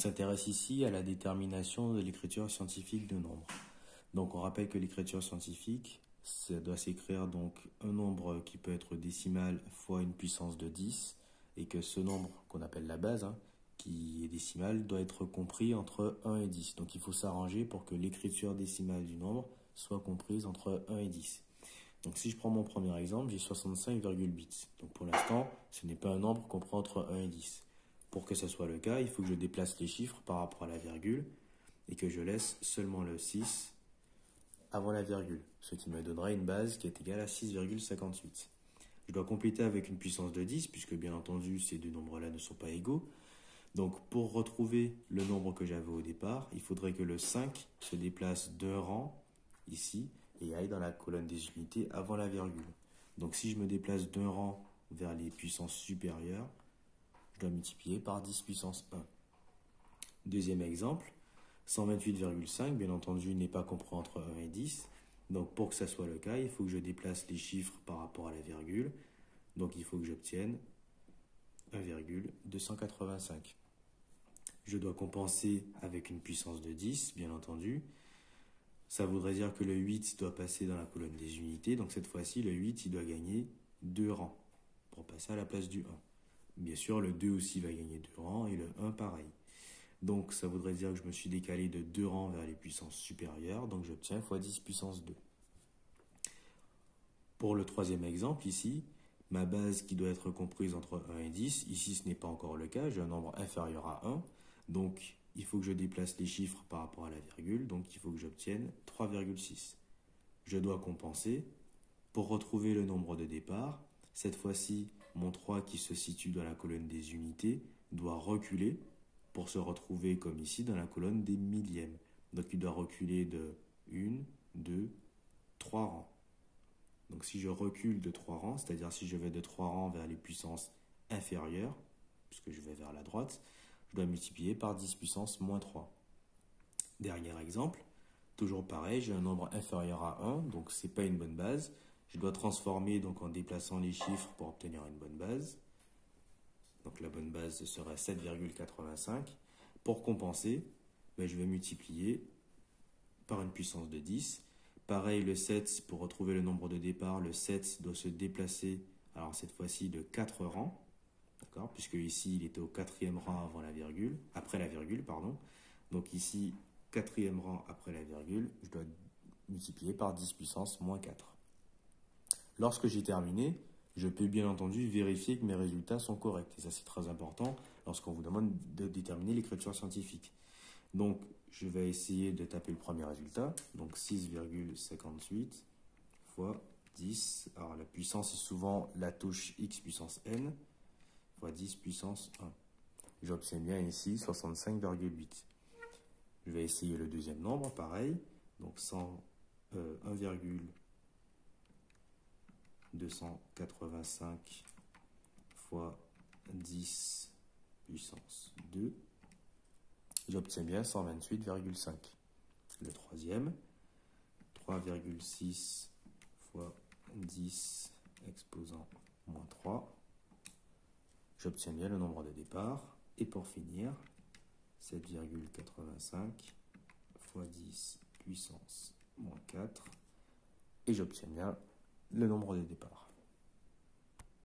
s'intéresse ici à la détermination de l'écriture scientifique de nombres. Donc on rappelle que l'écriture scientifique, ça doit s'écrire donc un nombre qui peut être décimal fois une puissance de 10 et que ce nombre qu'on appelle la base, qui est décimal, doit être compris entre 1 et 10. Donc il faut s'arranger pour que l'écriture décimale du nombre soit comprise entre 1 et 10. Donc si je prends mon premier exemple, j'ai 65,8. Donc pour l'instant, ce n'est pas un nombre compris entre 1 et 10. Pour que ce soit le cas, il faut que je déplace les chiffres par rapport à la virgule et que je laisse seulement le 6 avant la virgule, ce qui me donnera une base qui est égale à 6,58. Je dois compléter avec une puissance de 10, puisque bien entendu ces deux nombres-là ne sont pas égaux. Donc pour retrouver le nombre que j'avais au départ, il faudrait que le 5 se déplace d'un rang, ici, et aille dans la colonne des unités avant la virgule. Donc si je me déplace d'un rang vers les puissances supérieures, je dois multiplier par 10 puissance 1. Deuxième exemple, 128,5, bien entendu, n'est pas compris entre 1 et 10. Donc pour que ça soit le cas, il faut que je déplace les chiffres par rapport à la virgule. Donc il faut que j'obtienne 1,285. Je dois compenser avec une puissance de 10, bien entendu. Ça voudrait dire que le 8 doit passer dans la colonne des unités. Donc cette fois-ci, le 8 il doit gagner 2 rangs pour passer à la place du 1. Bien sûr, le 2 aussi va gagner 2 rangs et le 1 pareil. Donc ça voudrait dire que je me suis décalé de 2 rangs vers les puissances supérieures. Donc j'obtiens x 10 puissance 2. Pour le troisième exemple ici, ma base qui doit être comprise entre 1 et 10, ici ce n'est pas encore le cas, j'ai un nombre inférieur à 1. Donc il faut que je déplace les chiffres par rapport à la virgule, donc il faut que j'obtienne 3,6. Je dois compenser pour retrouver le nombre de départ. Cette fois-ci, mon 3 qui se situe dans la colonne des unités doit reculer pour se retrouver comme ici dans la colonne des millièmes. Donc il doit reculer de 1, 2, 3 rangs. Donc si je recule de 3 rangs, c'est-à-dire si je vais de 3 rangs vers les puissances inférieures, puisque je vais vers la droite, je dois multiplier par 10 puissance moins 3. Dernier exemple, toujours pareil, j'ai un nombre inférieur à 1, donc ce n'est pas une bonne base. Je dois transformer donc en déplaçant les chiffres pour obtenir une bonne base. Donc la bonne base serait 7,85. Pour compenser, je vais multiplier par une puissance de 10. Pareil, le 7, pour retrouver le nombre de départ, le 7 doit se déplacer, alors cette fois-ci de 4 rangs, d'accord, puisque ici il était au 4e rang avant la virgule, après la virgule, pardon. Donc ici, 4e rang après la virgule, je dois multiplier par 10 puissance moins 4. Lorsque j'ai terminé, je peux bien entendu vérifier que mes résultats sont corrects. Et ça, c'est très important lorsqu'on vous demande de déterminer l'écriture scientifique. Donc, je vais essayer de taper le premier résultat. Donc, 6,58 fois 10. Alors, la puissance est souvent la touche x puissance n fois 10 puissance 1. J'obtiens bien ici 65,8. Je vais essayer le deuxième nombre, pareil. Donc, 1,285 fois 10 puissance 2. J'obtiens bien 128,5. Le troisième, 3,6 fois 10 exposant moins 3. J'obtiens bien le nombre de départ. Et pour finir, 7,85 fois 10 puissance moins 4. Et j'obtiens bien le nombre de départ.